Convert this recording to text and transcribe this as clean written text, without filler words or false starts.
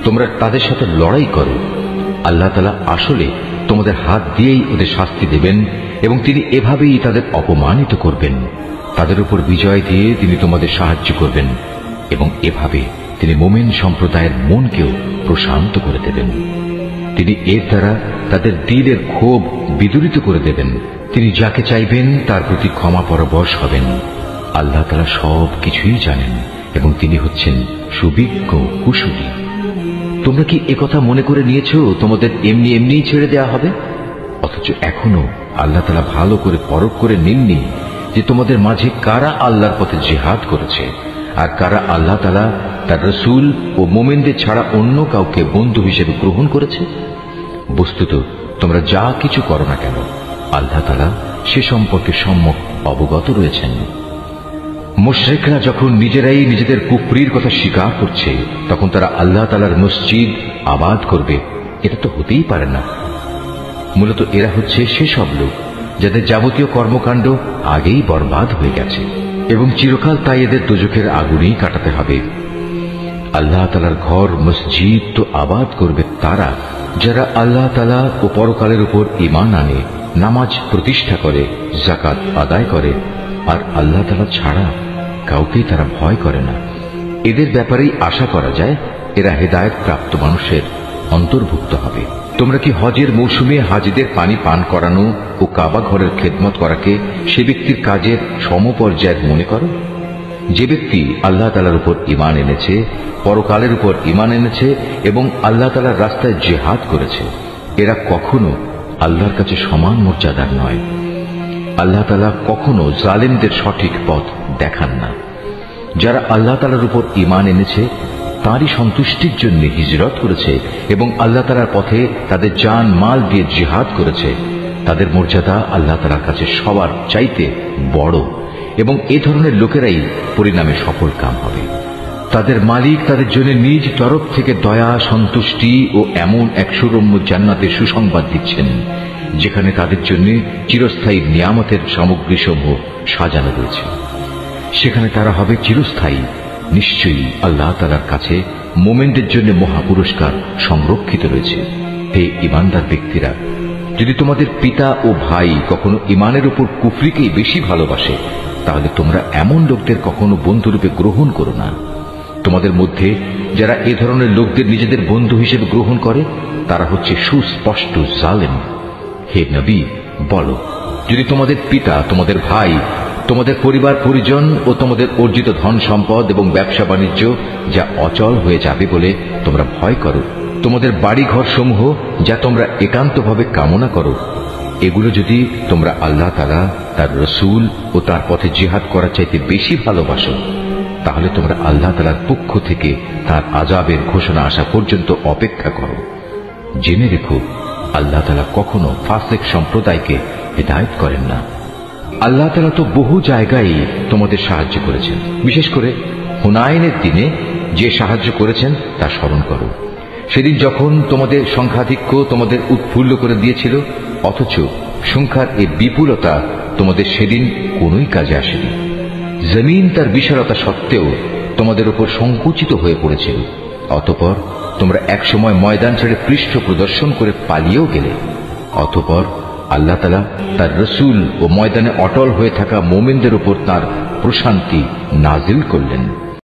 তোমরা তাদের সাথে লড়াই করো। আল্লাহ তাআলা আসলে তোমাদের হাত দিয়েই ওদের শাস্তি দেবেন এবং তিনি এভাবেই তাদের অপমানিত করবেন। তাদের উপর বিজয় দিয়ে তিনি তোমাদের সাহায্য করবেন এবং এভাবে তিনি মুমিন সম্প্রদায়ের মনকেও প্রশান্ত করে দেবেন। তিনি এর দ্বারা তাদের দিলের ক্ষোভ বিদূরিত করে দেবেন। তিনি যাকে চাইবেন তার প্রতি ক্ষমা পরবশ হবেন। আল্লাহ তাআলা সব কিছুই জানেন এবং তিনি হচ্ছেন সুবিজ্ঞ কুশলী। তোমরা কি একথা মনে করে নিয়েছো তোমাদের এমনি এমনিই ছেড়ে দেয়া হবে? অথচ এখনো আল্লাহ তাআলা ভালো করে পরখ করে নিননি যে তোমাদের মাঝে কারা আল্লাহর পথে জিহাদ করেছে আর কারা আল্লাহ তাআলা তার রাসূল ও মুমিনদের ছাড়া অন্য কাউকে বন্ধু হিসেবে গ্রহণ করেছে। বস্তুত তোমরা যা কিছু করো না কেন আল্লাহ তাআলা সে সম্পর্কে সম্যক অবগত রয়েছেন। মুশরিকরা যখন নিজেরাই নিজেদের কুফরির কথা স্বীকার করছে তখন তারা আল্লাহ তাআলার মসজিদ আবাদ করবে, এটা তো হতেই পারে না। মূলত এরা হচ্ছে সেসব লোক যাদের যাবতীয় কর্মকাণ্ড আগেই বরবাদ হয়ে গেছে এবং চিরকাল তাই এদের দোজখের আগুনেই কাটাতে হবে। আল্লাহ তাআলার ঘর মসজিদ তো আবাদ করবে তারা যারা আল্লাহ তাআলা ও পরকালের উপর ঈমান আনে, নামাজ প্রতিষ্ঠা করে, যাকাত আদায় করে আর আল্লাহ তাআলা ছাড়া কাউকেই তারা ভয় করে না। এদের ব্যাপারেই আশা করা যায় এরা হেদায়েত প্রাপ্ত মানুষের অন্তর্ভুক্ত হবে। তোমরা কি হজের মৌসুমে হাজিদের পানি পান করানো ও কাবা ঘরের খেদমত করাকে সে ব্যক্তির কাজের সমপর্যায়ের মনে করো? যে ব্যক্তি আল্লাহ তাআলার উপর ঈমান এনেছে, পরকালের উপর ঈমান এনেছে এবং আল্লাহ তাআলার রাস্তায় জিহাদ করেছে, এরা কখনো আল্লাহর কাছে সমান মর্যাদার নয়। আল্লাহ তাআলা কখনো জালেমদের সঠিক পথ দেখান না। যারা আল্লাহ তাআলার উপর ঈমান এনেছে তাঁরই সন্তুষ্টির জন্য হিজরত করেছে এবং আল্লাহ তাআলার পথে তাদের জান মাল দিয়ে জিহাদ করেছে, তাদের মর্যাদা আল্লাহ তাআলার কাছে সবার চাইতে বড় এবং এ ধরনের লোকেরাই পরিণামে সফল কাম হবে। তাদের মালিক তাদের জন্য নিজ তরফ থেকে দয়া, সন্তুষ্টি ও এমন এক সুরম্য জান্নাতের সুসংবাদ দিচ্ছেন যেখানে তাদের জন্য চিরস্থায়ী নিয়ামতের সামগ্রীসমূহ সাজানো রয়েছে। সেখানে তারা হবে চিরস্থায়ী। নিশ্চয়ই আল্লাহ তাআলার কাছে মুমিনদের জন্য মহা পুরস্কার সংরক্ষিত রয়েছে। হে ঈমানদার ব্যক্তিরা, যদি তোমাদের পিতা ও ভাই কখনো ঈমানের উপর কুফরিকেই বেশি ভালোবাসে তাহলে তোমরা এমন লোকদের কখনো বন্ধুরূপে গ্রহণ করো না। তোমাদের মধ্যে যারা এ ধরনের লোকদের নিজেদের বন্ধু হিসেবে গ্রহণ করে তারা হচ্ছে সুস্পষ্ট জালেম। হে নবী, বলো, যদি তোমাদের পিতা, তোমাদের ভাই, তোমাদের পরিবার পরিজন ও তোমাদের অর্জিত ধন সম্পদ এবং ব্যবসা বাণিজ্য যা অচল হয়ে যাবে বলে তোমরা ভয় করো, তোমাদের বাড়ি ঘর সমূহ যা তোমরা একান্তভাবে কামনা করো, এগুলো যদি তোমরা আল্লাহ তাআলা, তার রাসূল ও তার পথে জিহাদ করার চাইতে বেশি ভালোবাসো তাহলে তোমরা আল্লাহ তাআলার পক্ষ থেকে তার আযাবের ঘোষণা আসা পর্যন্ত অপেক্ষা করো। জেনে রেখো, আল্লাহ তাআলা কখনো ফাসিক সম্প্রদায়কে হিদায়াত করেন না। আল্লাহ তাআলা তো বহু জায়গায় তোমাদের সাহায্য করেছেন। বিশেষ করে হুনাইনের দিনে যে সাহায্য করেছেন তা স্মরণ করো। সেদিন যখন তোমাদের সংখ্যাধিক্য তোমাদের উৎফুল্ল করে দিয়েছিল অথচ সংখ্যার এই বিপুলতা তোমাদের সেদিন কোনোই কাজে আসেনি। জমিন তার বিশালতা সত্ত্বেও তোমাদের উপর সংকুচিত হয়ে পড়েছিল। অতঃপর তোমরা একসময় ময়দান ছেড়ে পৃষ্ঠ প্রদর্শন করে পালিয়েও গেলে। অতঃপর আল্লাহ তাআলা তার রাসূল ও ময়দানে অটল হয়ে থাকা মুমিনদের উপর তার প্রশান্তি নাজিল করলেন।